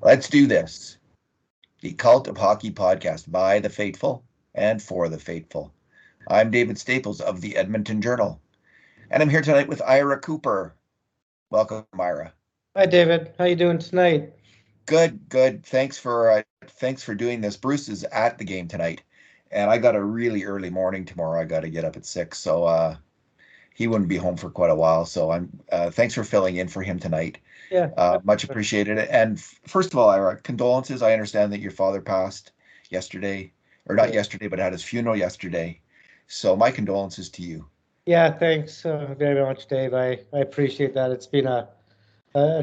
Let's do this. The Cult of Hockey podcast by the faithful and for the faithful. I'm David Staples of the Edmonton Journal, and I'm here tonight with Ira Cooper. Welcome, Ira. Hi, David. How you doing tonight? Good, good. Thanks for doing this. Bruce is at the game tonight, and I got a really early morning tomorrow. I got to get up at 6, so he wouldn't be home for quite a while. So I'm thanks for filling in for him tonight. Yeah, Much appreciated. And first of all, Ira, condolences. I understand that your father passed yesterday, or not yeah, yesterday, but had his funeral yesterday. So my condolences to you. yeah. Thanks very much, Dave. I appreciate that. It's been a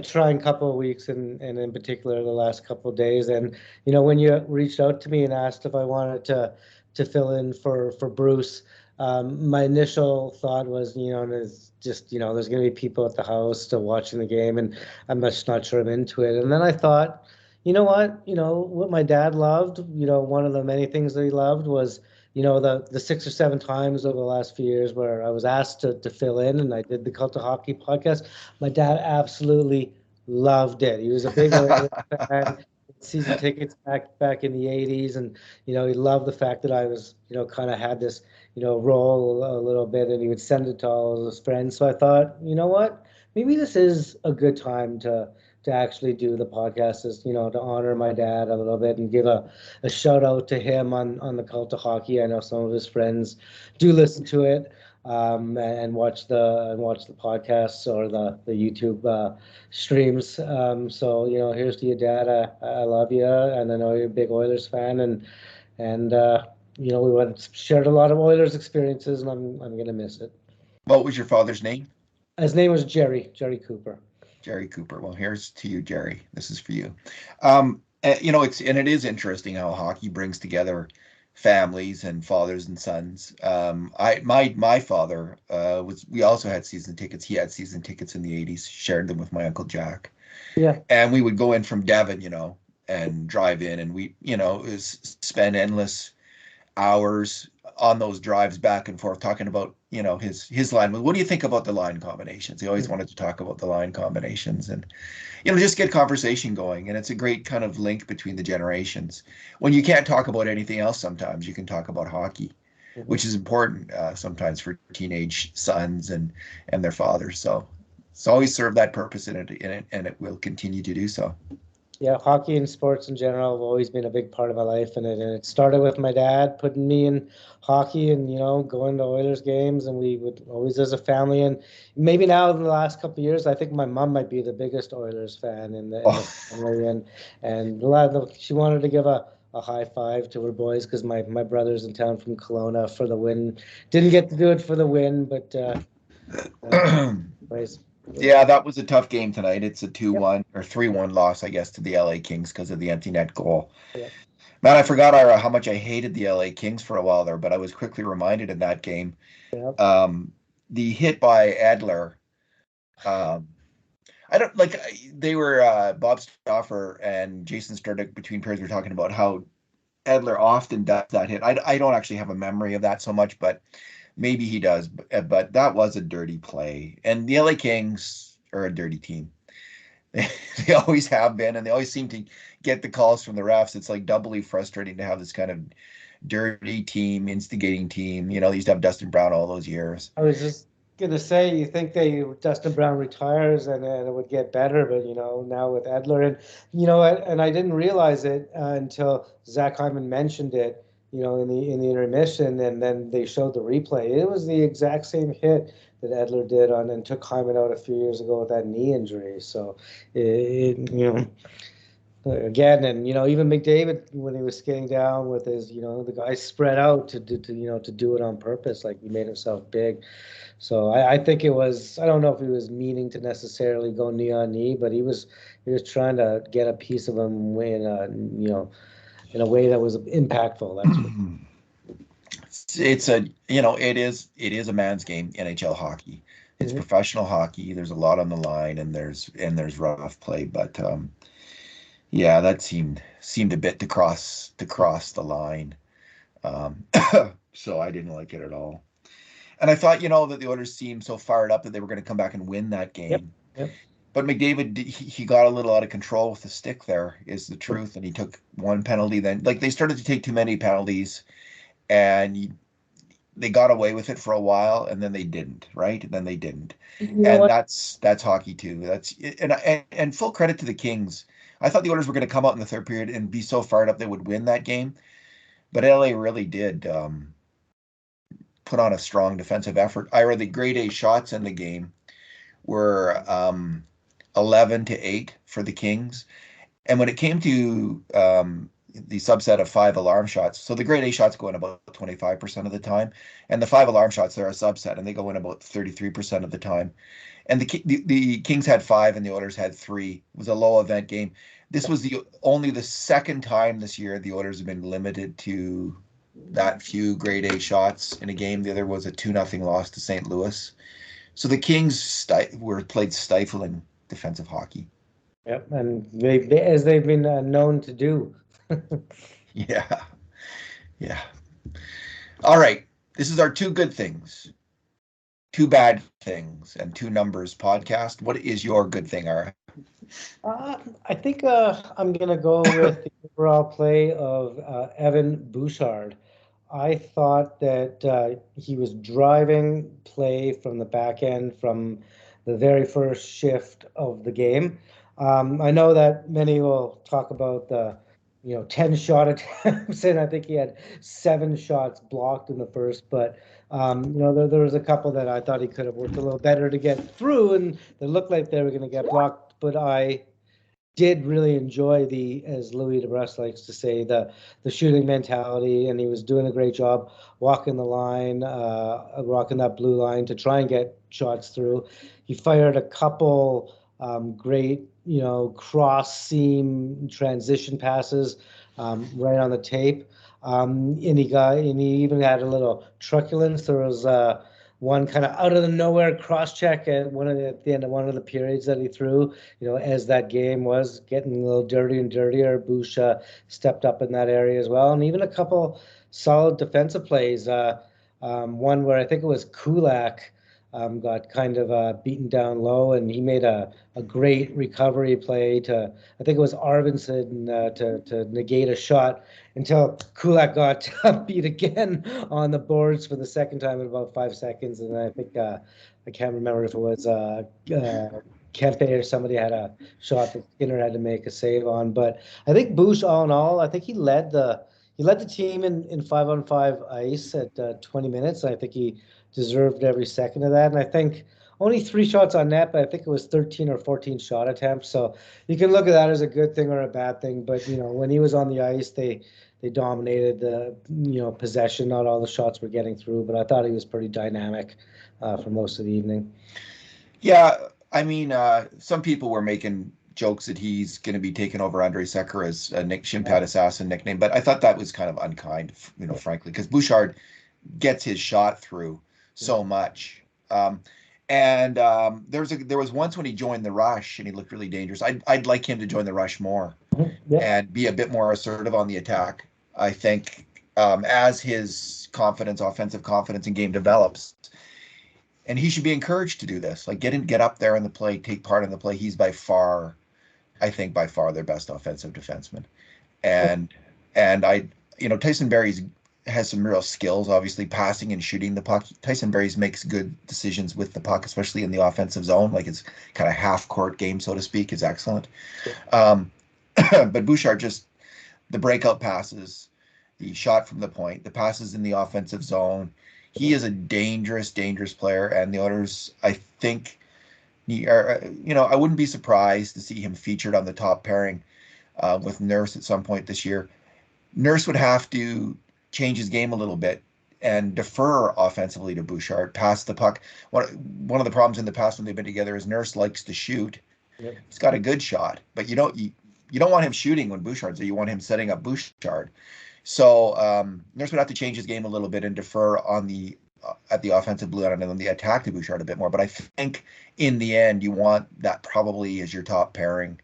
trying couple of weeks, and in particular the last couple of days. And when you reached out to me and asked if I wanted to fill in for Bruce, my initial thought was, there's just there's going to be people at the house still watching the game, and I'm just not sure I'm into it. And then I thought, what my dad loved, one of the many things that he loved was the 6 or 7 times over the last few years where I was asked to fill in and I did the Cult of Hockey podcast. My dad absolutely loved it. He was a big Oilers fan, season tickets back in the 80s, and he loved the fact that I was kind of had this role a little bit, and he would send it to all of his friends. So I thought, what, maybe this is a good time to actually do the podcast, is to honor my dad a little bit and give a shout out to him on the Cult of Hockey. I know some of his friends do listen to it, and watch the podcasts or the YouTube streams. So here's to your dad. I love you, and I know you're a big Oilers fan, and we went shared a lot of Oilers experiences, and I'm gonna miss it. What was your father's name? His name was Jerry Cooper. Jerry Cooper. Well, here's to you, Jerry. This is for you. It is interesting how hockey brings together families and fathers and sons. My father was. We also had season tickets. He had season tickets in the '80s. Shared them with my uncle Jack, Yeah. and we would go in from Devon, and drive in, and spend endless hours on those drives back and forth talking about his line. What do you think about the line combinations? He always wanted to talk about the line combinations, and just get conversation going. And it's a great kind of link between the generations. When you can't talk about anything else, sometimes you can talk about hockey, Mhm. which is important sometimes for teenage sons and their fathers. So it's always served that purpose in it, and it will continue to do so. Yeah, hockey and sports in general have always been a big part of my life, and it started with my dad putting me in hockey and going to Oilers games, and we would always as a family. And maybe now in the last couple of years, I think my mom might be the biggest Oilers fan in the Oh, family, and a lot of she wanted to give a high five to her boys because my brother's in town from Kelowna for the win. Didn't get to do it for the win, but uh, anyways, yeah, that was a tough game tonight. It's a yep, 2-1 or 3-1 loss, I guess, to the LA Kings because of the empty net goal. yep, Man, I forgot, Ira, how much I hated the LA Kings for a while there, but I was quickly reminded in that game. yep. Um, the hit by Adler, um, I don't like they were Bob Stauffer and Jason Sturdek between periods were talking about how Adler often does that hit. I don't actually have a memory of that so much, but maybe he does. But that was a dirty play. And the LA Kings are a dirty team. They always have been, and they always seem to get the calls from the refs. It's like doubly frustrating to have this kind of dirty team, instigating team. They used to have Dustin Brown all those years. I was just gonna say, you think Dustin Brown retires and it would get better, but now with Edler, and I didn't realize it until Zach Hyman mentioned it, in the intermission, and then they showed the replay. It was the exact same hit that Edler did on and took Hyman out a few years ago with that knee injury. So again, and even McDavid when he was skating down with his, the guys spread out to do it on purpose, like he made himself big. So I think it was, I don't know if he was meaning to necessarily go knee on knee, but he was trying to get a piece of him in a way that was impactful. That's for It's it is a man's game, NHL hockey. It's Mhm. professional hockey. There's a lot on the line, and there's rough play, but yeah, that seemed a bit to cross the line. Um, so I didn't like it at all. And I thought, that the Oilers seemed so fired up that they were going to come back and win that Yep. game. Yep. But McDavid, he got a little out of control with the stick there, is the truth. And he took one penalty then. Like, they started to take too many penalties, and they got away with it for a while, and then they didn't, right? And then they didn't. You know And what? that's hockey too. And full credit to the Kings. I thought the Oilers were going to come out in the third period and be so fired up they would win that game, but LA really did put on a strong defensive effort. Ira, the grade A shots in the game were 11-8 for the Kings. And when it came to the subset of 5 alarm shots, so the grade A shots go in about 25% of the time, and the 5 alarm shots, they're a subset, and they go in about 33% of the time. And the Kings had 5 and the Oilers had 3. It was a low event game. This was only the second time this year the Oilers have been limited to that few grade A shots in a game. The other was a 2-0 loss to St. Louis. So the Kings were played stifling defensive hockey. Yep, and as they've been known to do. Yeah. Yeah. All right. This is our 2 good things, 2 bad things, and 2 numbers podcast. What is your good thing, Ara? I think I'm going to go with the overall play of Evan Bouchard. I thought that he was driving play from the back end from the very first shift of the game. I know that many will talk about the 10 shot attempts, and I think he had 7 shots blocked in the first, but there was a couple that I thought he could have worked a little better to get through, and they looked like they were going to get blocked, but I did really enjoy as Louis DeBrusk likes to say, the shooting mentality, and he was doing a great job walking the line, walking that blue line to try and get shots through. He fired a couple great, cross seam transition passes right on the tape. And he even had a little truculence. There was one kind of out of the nowhere cross check at the end of one of the periods that he threw. As that game was getting a little dirtier and dirtier, Bush stepped up in that area as well, and even a couple solid defensive plays. One where I think it was Kulak got kind of beaten down low, and he made a great recovery play to, I think it was Arvidsson, to negate a shot until Kulak got beat again on the boards for the second time in about 5 seconds. And I think I can't remember if it was Kempe or somebody had a shot that Skinner had to make a save on. But I think Bush, all in all, I think he led the team in 5-on-5 ice at 20 minutes. I think he deserved every second of that. And I think only 3 shots on net, but I think it was 13 or 14 shot attempts. So you can look at that as a good thing or a bad thing. But when he was on the ice, they dominated the possession. Not all the shots were getting through, but I thought he was pretty dynamic for most of the evening. Yeah, I mean, some people were making jokes that he's going to be taking over Andre Sekera's Shinpad Assassin nickname, but I thought that was kind of unkind, frankly, because Bouchard gets his shot through so much. There was once when he joined the Rush and he looked really dangerous. I'd like him to join the Rush more and be a bit more assertive on the attack. I think as his offensive confidence in game develops, and he should be encouraged to do this. Like get up there in the play, take part in the play. He's by far their best offensive defenseman. And Tyson Barrie's has some real skills, obviously passing and shooting the puck. Tyson Barrie's makes good decisions with the puck, especially in the offensive zone. Like his kind of half court game, so to speak, is excellent. But Bouchard, just the breakout passes, the shot from the point, the passes in the offensive zone. He is a dangerous, dangerous player, and the Oilers, I think, I wouldn't be surprised to see him featured on the top pairing with Nurse at some point this year. Nurse would have to change his game a little bit and defer offensively to Bouchard, pass the puck. One of the problems in the past when they've been together is Nurse likes to shoot. Yep. He's got a good shot, but you don't want him shooting when Bouchard's there. You want him setting up Bouchard. So Nurse would have to change his game a little bit and defer at the offensive blue line and then the attack to Bouchard a bit more. But I think in the end, you want that probably as your top pairing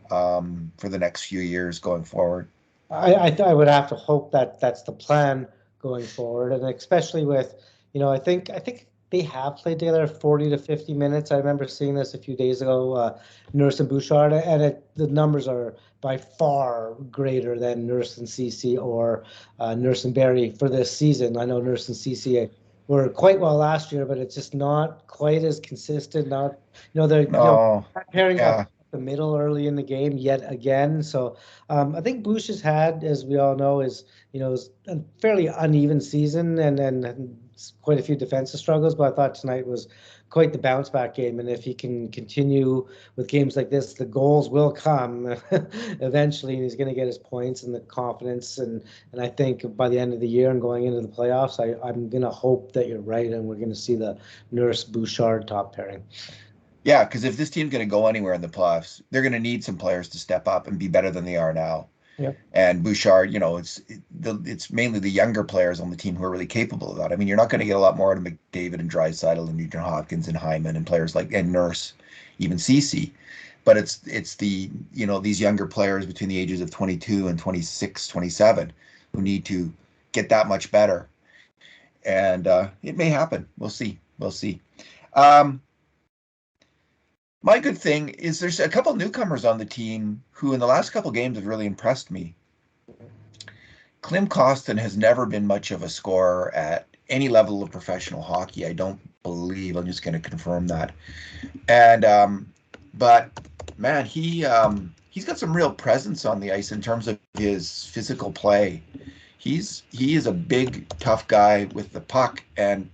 for the next few years going forward. I would have to hope that that's the plan going forward, and especially with, I think they have played together 40 to 50 minutes. I remember seeing this a few days ago, Nurse and Bouchard, and the numbers are by far greater than Nurse and Cece or Nurse and Barry for this season. I know Nurse and Cece were quite well last year, but it's just not quite as consistent. Not, they're, No, pairing up yeah, the middle early in the game yet again. So I think Bush has had, as we all know, is a fairly uneven season and quite a few defensive struggles. But I thought tonight was quite the bounce back game. And if he can continue with games like this, the goals will come eventually, and he's going to get his points and the confidence. And I think by the end of the year and going into the playoffs, I'm going to hope that you're right, and we're going to see the Nurse Bouchard top pairing. yeah. Because if this team's going to go anywhere in the playoffs, they're going to need some players to step up and be better than they are now. Yeah. And Bouchard, it's mainly the younger players on the team who are really capable of that. I mean, you're not going to get a lot more out of McDavid and Draisaitl and Nugent Hopkins and Hyman and players like and Nurse, even Cece. But it's the these younger players between the ages of 22 and 26, 27 who need to get that much better. And it may happen. We'll see. We'll see. Um, my good thing is there's a couple newcomers on the team who in the last couple games have really impressed me. Klim Kostin has never been much of a scorer at any level of professional hockey. I don't believe. I'm just going to confirm that. And but man, he's got some real presence on the ice in terms of his physical play. He is a big, tough guy with the puck. And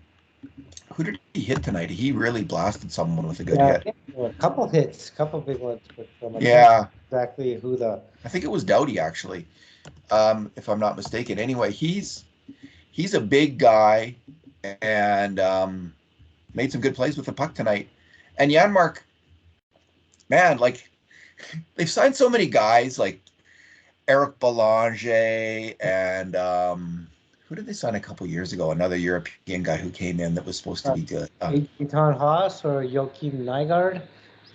who did he hit tonight? He really blasted someone with a good hit. A couple hits, a couple big ones. Yeah, exactly who the. I think it was Doughty actually, if I'm not mistaken. Anyway, he's a big guy and made some good plays with the puck tonight. And Janmark, man, like they've signed so many guys like Eric Belanger and who did they sign a couple years ago? Another European guy who came in that was supposed to be good. Eitan Haas or Joachim Nygaard?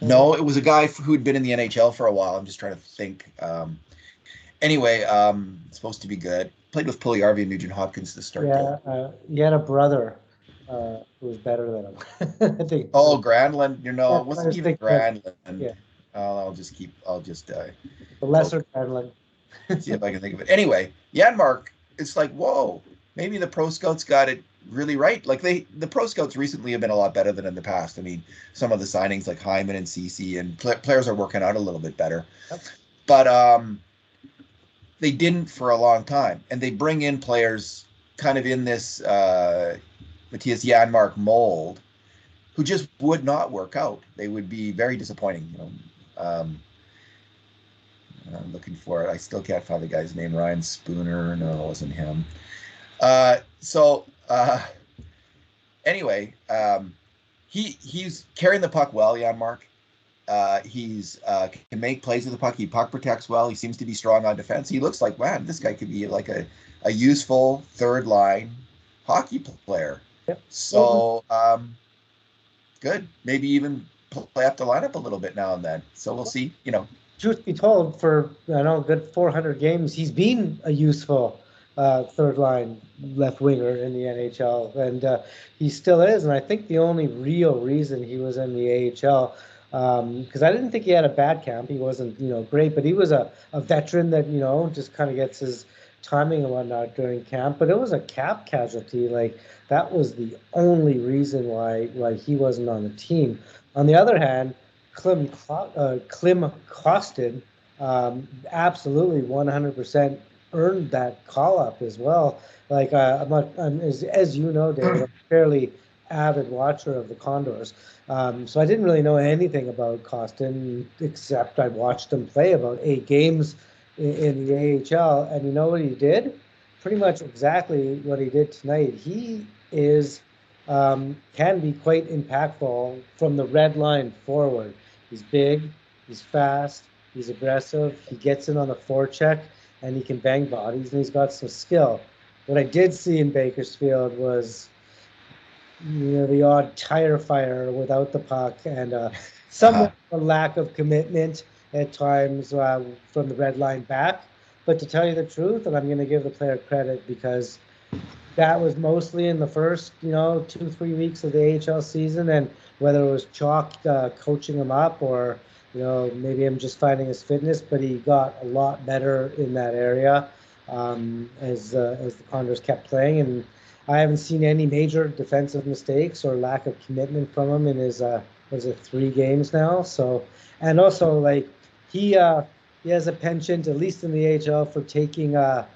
No, it was a guy who'd been in the NHL for a while. I'm just trying to think. Anyway, it's supposed to be good. Played with Puljujärvi and Nugent Hopkins to start. Yeah, he had a brother who was better than him. I think. Oh, Granlund. It Yeah, wasn't even Granlund. Yeah. I'll just the lesser Granlund. see if I can think of it. Anyway, Janmark, it's like, whoa, maybe the pro scouts got it really right. Like the pro scouts recently have been a lot better than in the past. I mean, some of the signings like Hyman and Cece and players are working out a little bit better. Yep. But they didn't for a long time. And they bring in players kind of in this Matthias Janmark mold who just would not work out. They would be very disappointing, I'm looking for it. I still can't find the guy's name. Ryan Spooner. No, it wasn't him. Anyway, he's carrying the puck well, Janmark. He's can make plays with the puck. He puck protects well. He seems to be strong on defense. He looks like, man, this guy could be like a useful third line hockey player. Yep. So good. Maybe even play up the lineup a little bit now and then. So we'll see. Truth be told, for a good 400 games, he's been a useful third line left winger in the NHL, and he still is. And I think the only real reason he was in the AHL, because I didn't think he had a bad camp. He wasn't, great, but he was a veteran that just kind of gets his timing and whatnot during camp. But it was a cap casualty. Like that was the only reason why he wasn't on the team. On the other hand, Klim Kostin absolutely 100% earned that call up as well. Like I'm as you know, Dave, I'm a fairly avid watcher of the Condors. So I didn't really know anything about Kostin except I watched him play about 8 games in the AHL, and you know what he did? Pretty much exactly what he did tonight. He is can be quite impactful from the red line forward. He's big, he's fast, he's aggressive, he gets in on the forecheck, and he can bang bodies, and he's got some skill. What I did see in Bakersfield was, the odd tire fire without the puck, and somewhat a lack of commitment at times from the red line back. But to tell you the truth, and I'm going to give the player credit because that was mostly in the first, 2, 3 weeks of the AHL season, and whether it was Chalk coaching him up or, maybe him just finding his fitness, but he got a lot better in that area as the Condors kept playing, and I haven't seen any major defensive mistakes or lack of commitment from him in his was it 3 games now? So, and also like he uh he has a penchant, at least in the AHL, for taking the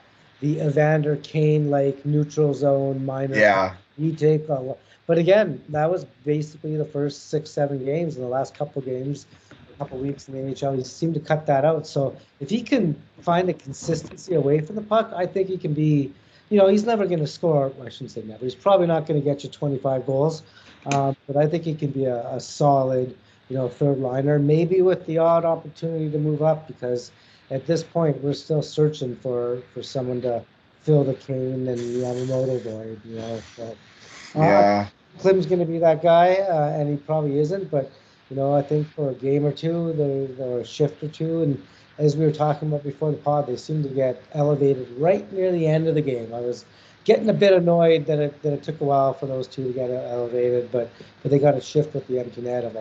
Evander Kane like neutral zone minor. Yeah, He take a lot, but again, that was basically the first 6, 7 games. In the last couple games, a couple weeks in the AHL, he seemed to cut that out. So if he can find a consistency away from the puck, I think he can be. He's never going to score. I shouldn't say never. He's probably not going to get you 25 goals, but I think he can be a solid, third liner, maybe with the odd opportunity to move up, because at this point we're still searching for someone to fill the Kane and Yamamoto void. So, yeah, Klim's going to be that guy, and he probably isn't. But I think for a game or two, or a shift or two, and as we were talking about before the pod, they seem to get elevated right near the end of the game. I was getting a bit annoyed that it took a while for those two to get elevated, but they got a shift with the empty net of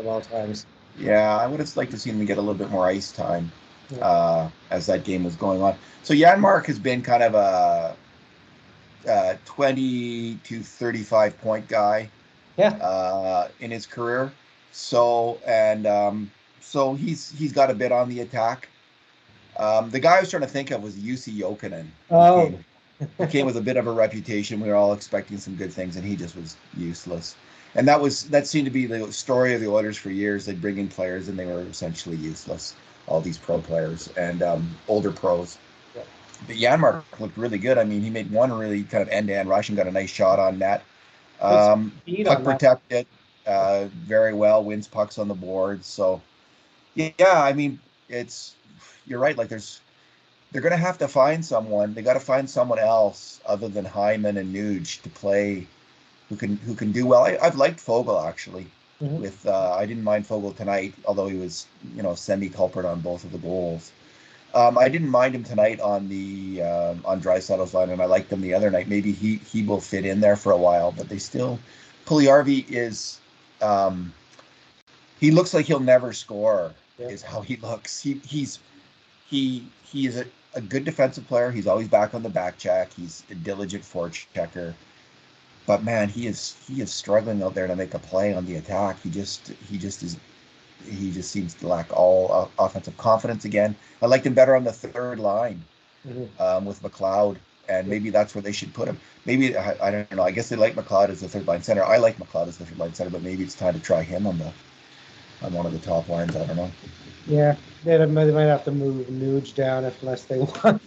all times. yeah. I would have liked to see him get a little bit more ice time Yeah. as that game was going on. So Janmark has been kind of a 20 to 35 point guy Yeah. in his career. So he's got a bit on the attack. The guy I was trying to think of was Jussi Jokinen. He Oh, came he came with a bit of a reputation. We were all expecting some good things, and he just was useless. And that seemed to be the story of the Oilers for years. They'd bring in players, and they were essentially useless. All these pro players and older pros. yeah. But Janmark looked really good. I mean, he made one really kind of end-to-end rush and got a nice shot on net. Good speed Puck on that. protected very well, wins pucks on the board. So yeah, I mean, it's you're right. Like they're going to have to find someone. They got to find someone else other than Hyman and Nuge to play who can do well. I've liked Fogel actually. Mhm. With I didn't mind Fogel tonight, although he was semi culprit on both of the goals. I didn't mind him tonight on Draisaitl's line, and I liked him the other night. Maybe he will fit in there for a while, but they still. Puljujärvi is he looks like he'll never score. Yeah. Is how he looks. He is a good defensive player. He's always back on the back check. He's a diligent forechecker. But man, he is struggling out there to make a play on the attack. He just seems to lack all offensive confidence again. I liked him better on the third line Mhm. with McLeod, and maybe that's where they should put him. Maybe I don't know. I guess they like McLeod as the third line center. I like McLeod as the third line center, but maybe it's time to try him on one of the top lines. I don't know. Yeah, they might have to move Nuge down unless they want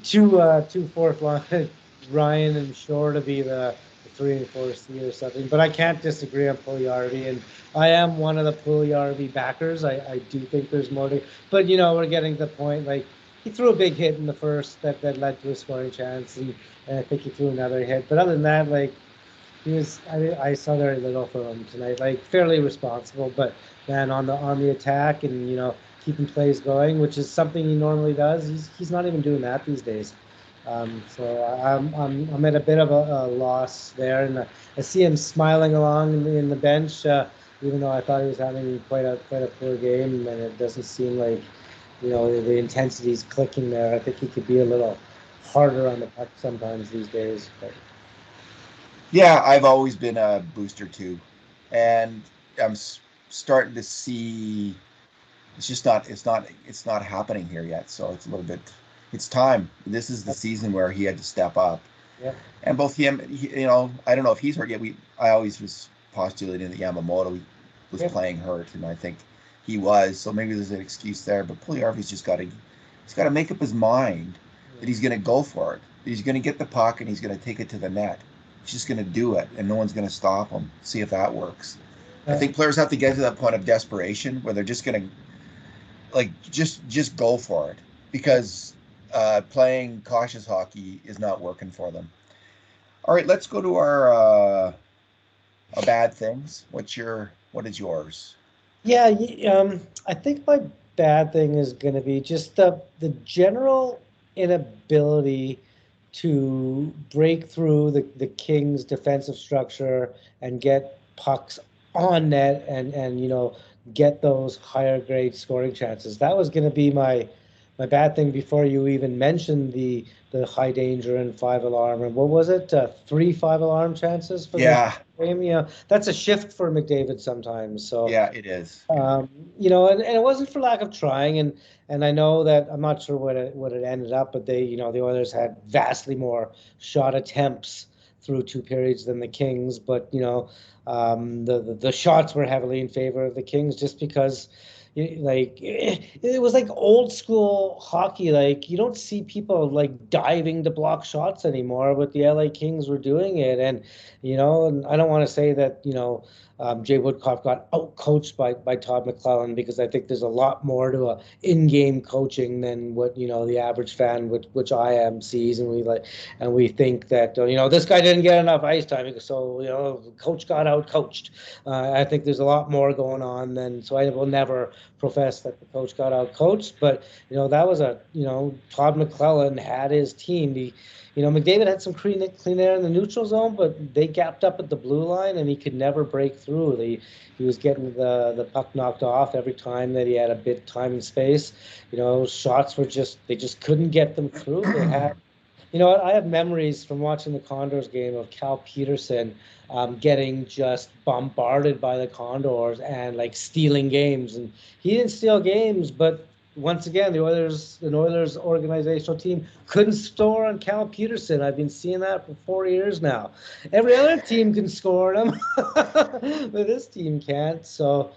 two fourth line, Ryan and Shore to be the 3 and 4 C or something. But I can't disagree on Puljujärvi, and I am one of the Puljujärvi backers. I do think there's more to, but we're getting to the point, like he threw a big hit in the first that led to a scoring chance, and I think he threw another hit. But other than that, like I saw very little from him tonight. Like fairly responsible, but man, on the attack and keeping plays going, which is something he normally does. He's not even doing that these days. So I'm at a bit of a loss there, and I see him smiling along in the bench, even though I thought he was having quite a poor game, and it doesn't seem like the intensity's clicking there. I think he could be a little harder on the puck sometimes these days, but. Yeah, I've always been a booster too, and I'm starting to see it's not happening here yet. So it's a little bit. It's time. This is the season where he had to step up, Yeah. and both him. I don't know if he's hurt yet. I always was postulating that Yamamoto was Yeah. playing hurt, and I think he was. So maybe there's an excuse there. But Puljujärvi's just got to make up his mind that he's going to go for it. That he's going to get the puck and he's going to take it to the net. He's just going to do it, and no one's going to stop him. See if that works. I Yeah. think players have to get to that point of desperation where they're just going to just go for it because playing cautious hockey is not working for them. All right, let's go to our bad things. What is yours? Yeah, I think my bad thing is going to be just the general inability to break through the Kings' defensive structure and get pucks on net and get those higher grade scoring chances. That was going to be my bad thing before you even mentioned the high danger and 5 alarm. And what was it? 3 5 alarm chances for the Yeah, game. That's a shift for McDavid sometimes. So yeah, it is. and it wasn't for lack of trying, and I know that I'm not sure what it ended up, but the Oilers had vastly more shot attempts through 2 periods than the Kings, but the shots were heavily in favor of the Kings just because like it was like old school hockey. Like you don't see people like diving to block shots anymore, but the LA Kings were doing it, and I don't want to say that Jay Woodcock got out-coached by Todd McClellan, because I think there's a lot more to a in-game coaching than what the average fan, which I am, sees, and we think that this guy didn't get enough ice time, so coach got out-coached. I think there's a lot more going on than, so I will never profess that the coach got out-coached, but that was Todd McClellan had his team. McDavid had some clean air in the neutral zone, but they gapped up at the blue line, and he could never break through. He was getting the puck knocked off every time that he had a bit of time and space. Shots were they just couldn't get them through. They had, I have memories from watching the Condors game of Cal Peterson getting just bombarded by the Condors and like stealing games. And he didn't steal games, but once again, the Oilers organizational team couldn't score on Cal Peterson. I've been seeing that for 4 years now. Every other team can score on him, but this team can't. So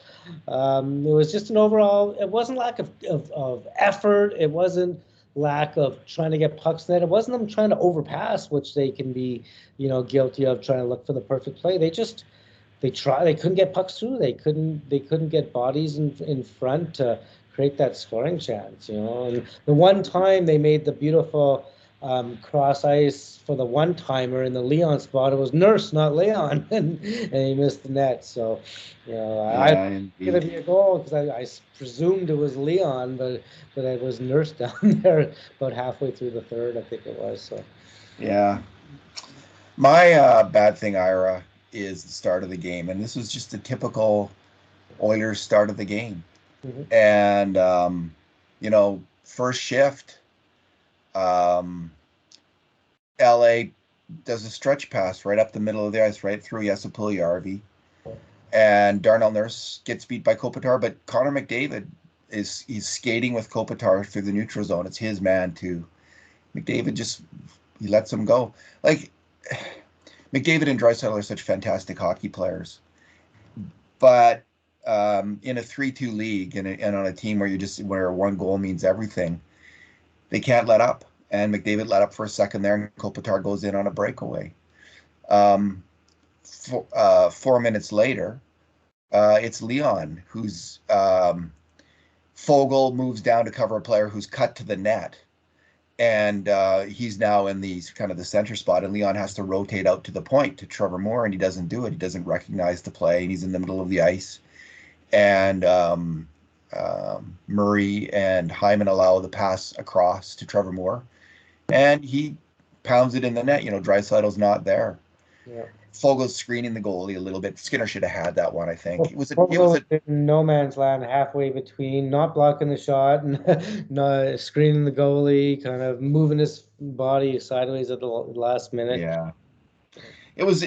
it was just an overall. It wasn't lack of effort. It wasn't lack of trying to get pucks net. It wasn't them trying to overpass, which they can be, guilty of, trying to look for the perfect play. They couldn't get pucks through. They couldn't get bodies in front to create that scoring chance. And the one time they made the beautiful cross ice for the one timer in the Leon spot, it was Nurse, not Leon, and he missed the net. So I Yeah, going to indeed. be a goal because I presumed it was Leon, but it was Nurse down there about halfway through the third, I think it was. So Yeah. My bad thing, Ira, is the start of the game. And this was just a typical Oilers start of the game. mhm. And, first shift, um, LA does a stretch pass right up the middle of the ice, right through Yesapuli, and Darnell Nurse gets beat by Kopitar, but Connor McDavid he's skating with Kopitar through the neutral zone. It's his man too. McDavid just he lets him go. Like McDavid and Draisaitl are such fantastic hockey players, but in a 3-2 league and on a team where one goal means everything, they can't let up. And McDavid let up for a second there, and Kopitar goes in on a breakaway. 4 minutes later, it's Leon who's Fogel moves down to cover a player who's cut to the net, and he's now in the kind of the center spot, and Leon has to rotate out to the point to Trevor Moore, and he doesn't do it. He doesn't recognize the play, and he's in the middle of the ice, and Murray and Hyman allow the pass across to Trevor Moore, and he pounds it in the net. Draisaitl's not there. Yeah. Fogel's screening the goalie a little bit. Skinner should have had that one, I think. Well, It was Fogle a was in no man's land, halfway between not blocking the shot and not screening the goalie, kind of moving his body sideways at the last minute. yeah. It was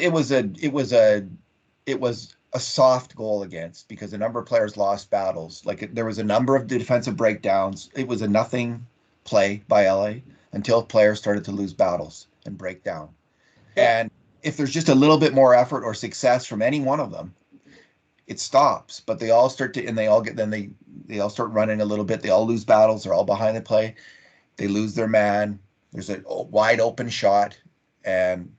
a soft goal against, because a number of players lost battles. Like there was a number of defensive breakdowns. It was a nothing play by LA until players started to lose battles and break down. Yeah. And if there's just a little bit more effort or success from any one of them, it stops. But they all start to, and they all get, then they all start running a little bit. They all lose battles. They're all behind the play. They lose their man. There's a wide open shot, and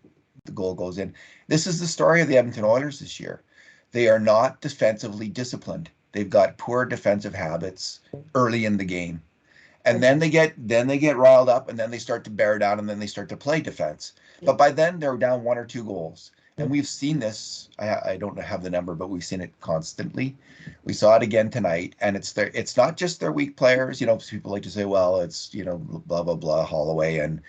the goal goes in. This is the story of the Edmonton Oilers this year. They are not defensively disciplined. They've got poor defensive habits early in the game. And then they get riled up, and then they start to bear down, and then they start to play defense. But by then they're down 1 or 2 goals. And we've seen this. I don't have the number, but we've seen it constantly. We saw it again tonight, and it's not just their weak players. People like to say, well, it's blah blah blah, Holloway and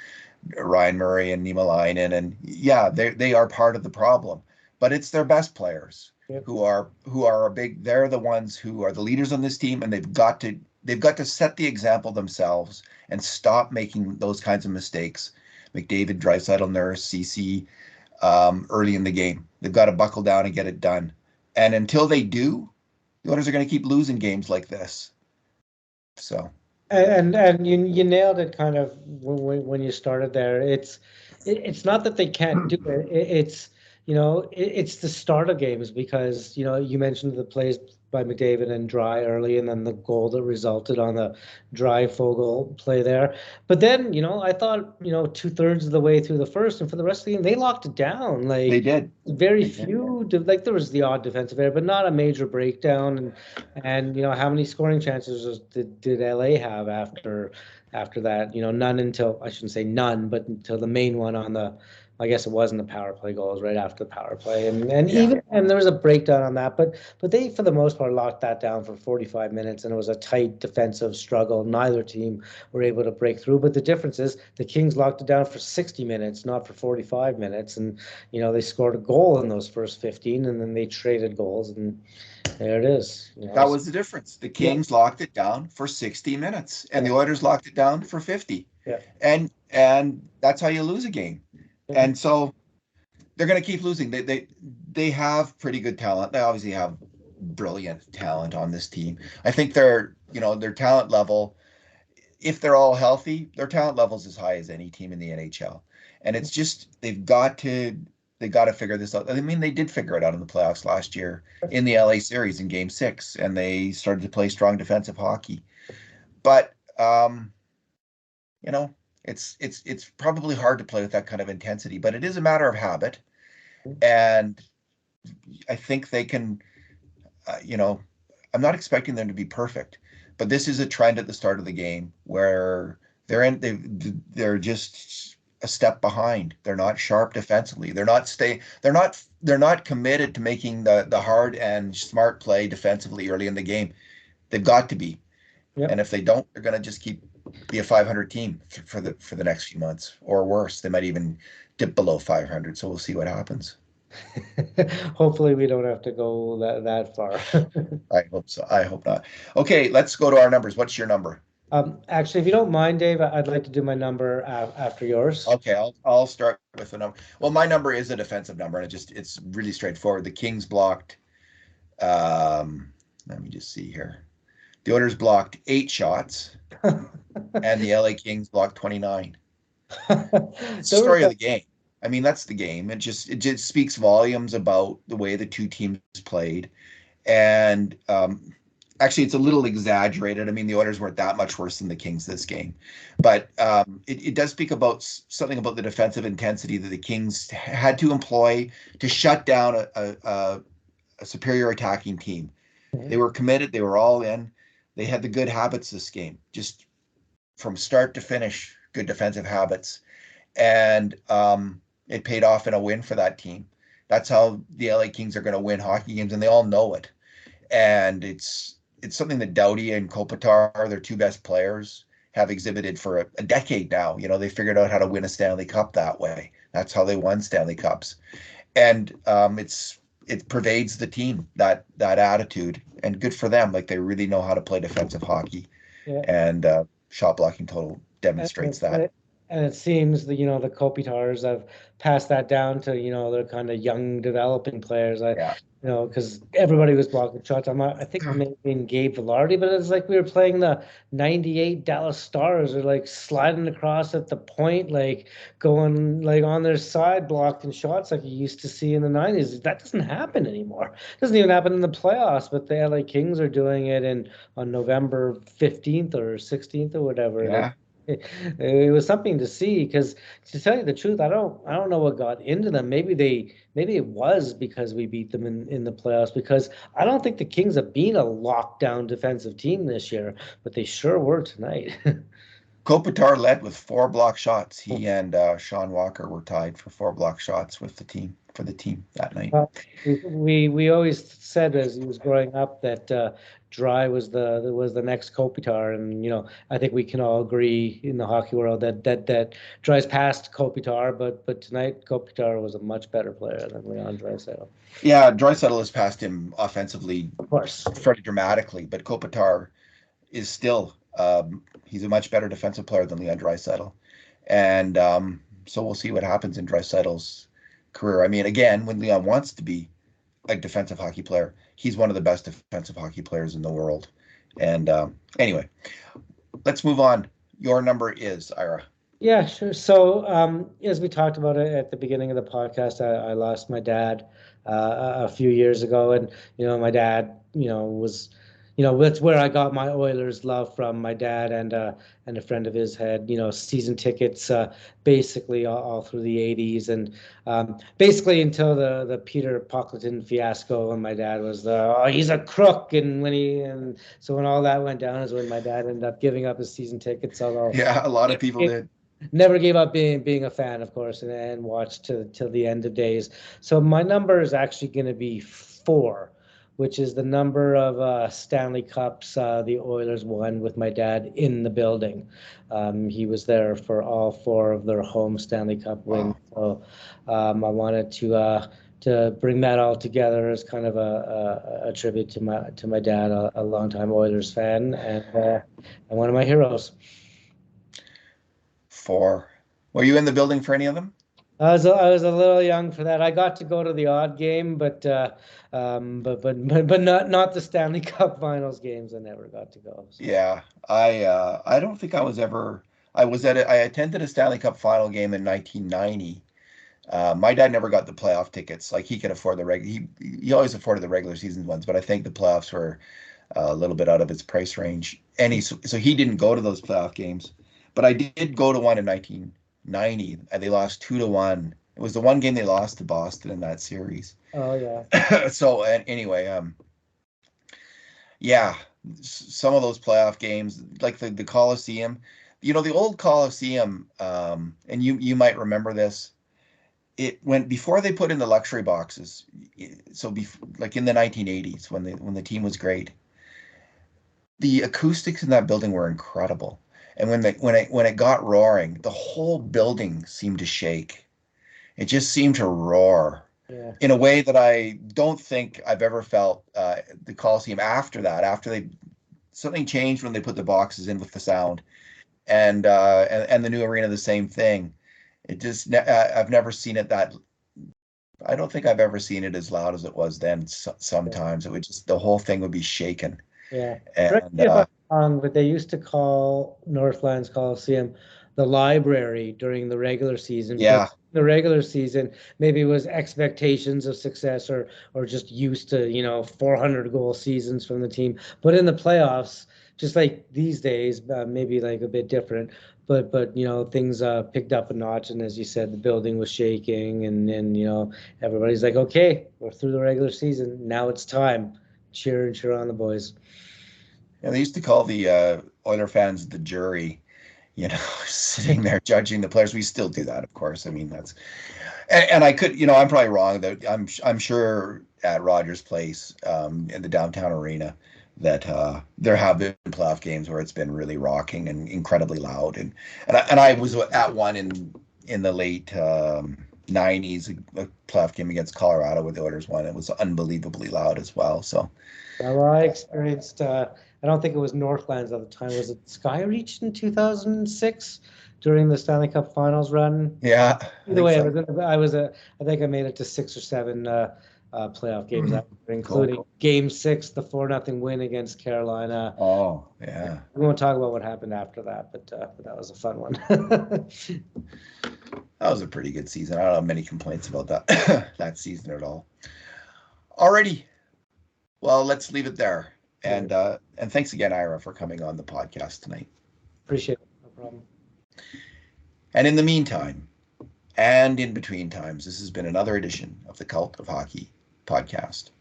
Ryan Murray and Niemelainen, and yeah, they are part of the problem. But it's their best players Yep. who are a big. They're the ones who are the leaders on this team, and they've got to set the example themselves and stop making those kinds of mistakes. McDavid, Draisaitl, Nurse, CC, early in the game. They've got to buckle down and get it done. And until they do, the Oilers are going to keep losing games like this. So And you nailed it kind of when you started there. It's not that they can't do it. It's it's the start of games because you mentioned the plays by McDavid and Dry early, and then the goal that resulted on the Dry Fogle play there. But then I thought 2/3 of the way through the first, and for the rest of the game they locked it down. they Like did. very They did. few, like there was the odd defensive error, but not a major breakdown. And how many scoring chances did LA have after that? None until, I shouldn't say none, but until the main one on the, I guess it wasn't the power play goals right after the power play, and Yeah. even and there was a breakdown on that, but they for the most part locked that down for 45 minutes, and it was a tight defensive struggle. Neither team were able to break through, but the difference is the Kings locked it down for 60 minutes, not for 45 minutes, and they scored a goal in those first 15, and then they traded goals, and there it is. That was the difference. The Yeah, Kings locked it down for 60 minutes, and yeah, the Oilers locked it down for 50. yeah, And that's how you lose a game. yeah. And so they're going to keep losing. They have pretty good talent. They obviously have brilliant talent on this team. I think their talent level, if they're all healthy, their talent level is as high as any team in the NHL. And it's just they got to figure this out. I mean, they did figure it out in the playoffs last year in the LA series in Game 6, and they started to play strong defensive hockey. But you know, it's probably hard to play with that kind of intensity, but it is a matter of habit, and I think they can. You know, I'm not expecting them to be perfect, but this is a trend at the start of the game where they're just a step behind. They're not sharp defensively. They're not committed to making the hard and smart play defensively early in the game. They've got to be. And Yep. if they don't, they're going to just keep be a 500 team for the next few months or worse. They might even dip below 500. So we'll see what happens. Hopefully we don't have to go that far. I hope so. I hope not. Okay, let's go to our numbers. What's your number? Actually, if you don't mind, Dave, I'd like to do my number after yours. Okay, I'll start with the number. Well, my number is a defensive number, and it's really straightforward. The Kings blocked. Let me just see here. The Oilers blocked 8 shots, and the LA Kings blocked 29. It's the There was story of the game. I mean, that's the game. It just speaks volumes about the way the two teams played, and actually, it's a little exaggerated. I mean, the Oilers weren't that much worse than the Kings this game, but it does speak about something about the defensive intensity that the Kings had to employ to shut down a superior attacking team. They were committed. They were all in. They had the good habits this game, just from start to finish, good defensive habits, and it paid off in a win for that team. That's how the LA Kings are going to win hockey games, and they all know it. And it's something that Doughty and Kopitar, their two best players, have exhibited for a decade now. You know, they figured out how to win a Stanley Cup that way. That's how they won Stanley Cups, and it pervades the team, that attitude, and good for them. Like, they really know how to play defensive hockey, Yeah. and shot blocking total demonstrates that. And it seems that the Kopitars have passed that down to their kind of young developing players. Yeah. Because everybody was blocking shots. I think it may have been Gabe Velarde, but it's like we were playing the '98 Dallas Stars, or like sliding across at the point, like going like on their side, blocking shots like you used to see in the '90s. That doesn't happen anymore. It doesn't even happen in the playoffs. But the LA Kings are doing it on November 15th or 16th or whatever. Like, Yeah. it was something to see, because to tell you the truth, I don't know what got into them. Maybe it was because we beat them in the playoffs, because I don't think the Kings have been a lockdown defensive team this year, but they sure were tonight. Kopitar led with 4 block shots. He and Sean Walker were tied for 4 block shots with the team that night. We always said as he was growing up that Dry was the next Kopitar, and I think we can all agree in the hockey world that Dry's past Kopitar, but tonight Kopitar was a much better player than Leon Draisaitl. Yeah, Draisaitl has passed him offensively, Of course, fairly dramatically, but Kopitar is still he's a much better defensive player than Leon Draisaitl, and so we'll see what happens in Draisaitl's career. I mean, again, when Leon wants to be a defensive hockey player, he's one of the best defensive hockey players in the world. And anyway, let's move on. Your number is, Ira. Yeah, sure. So, as we talked about it at the beginning of the podcast, I lost my dad a few years ago, and my dad, was, that's where I got my Oilers love from. My dad and a friend of his had, season tickets basically all through the '80s, and basically until the Peter Pocklington fiasco, and my dad was he's a crook, and so when all that went down is when my dad ended up giving up his season tickets, although. Yeah, a lot of people did. Never gave up being a fan, of course, and watched till the end of days. So my number is actually going to be 4, which is the number of Stanley Cups the Oilers won with my dad in the building. He was there for all 4 of their home Stanley Cup wins. Wow. So I wanted to bring that all together as kind of a tribute to my dad, a longtime Oilers fan, and one of my heroes. 4. Were you in the building for any of them? I was a little young for that. I got to go to the odd game, but not the Stanley Cup Finals games. I never got to go. So. Yeah, I don't think I was ever. I attended a Stanley Cup Final game in 1990. My dad never got the playoff tickets. Like, he could afford the he always afforded the regular season ones, but I think the playoffs were a little bit out of his price range, and so he didn't go to those playoff games. But I did go to one in 1990, and they lost 2-1. It was the one game they lost to Boston in that series. Oh yeah. So anyway, yeah, some of those playoff games, like the Coliseum, the old Coliseum, and you might remember this. It went before they put in the luxury boxes. So like in the 1980s when the team was great, the acoustics in that building were incredible. And when it got roaring, the whole building seemed to shake. It just seemed to roar in a way that I don't think I've ever felt the Coliseum after that. After something changed when they put the boxes in with the sound, and the new arena, the same thing. It just I've never seen it that. I don't think I've ever seen it as loud as it was then. Sometimes it would just, the whole thing would be shaken. Yeah. But they used to call Northlands Coliseum the library during the regular season. Yeah. The regular season, maybe it was expectations of success or just used to, 400 goal seasons from the team. But in the playoffs, just like these days, maybe like a bit different. But things picked up a notch, and as you said, the building was shaking, and everybody's like, okay, we're through the regular season. Now it's time. Cheer on the boys. Yeah, they used to call the Oiler fans the jury, sitting there judging the players. We still do that, of course. I mean, that's, and I could, I'm probably wrong. That I'm sure at Rogers Place, in the downtown arena, that there have been playoff games where it's been really rocking and incredibly loud, and I was at one in the late 90s, a playoff game against Colorado where the Oilers won. It was unbelievably loud as well. So, well, I experienced. I don't think it was Northlands at the time. Was it Skyreach in 2006 during the Stanley Cup Finals run? Yeah. Either way, so. I think I made it to 6 or 7 playoff games, including cool. Game 6, the 4-0 win against Carolina. Oh, yeah. We won't talk about what happened after that, but that was a fun one. That was a pretty good season. I don't have many complaints about that season at all. Alrighty. Well, let's leave it there. And thanks again, Ira, for coming on the podcast tonight. Appreciate it. No problem. And in the meantime, and in between times, this has been another edition of the Cult of Hockey podcast.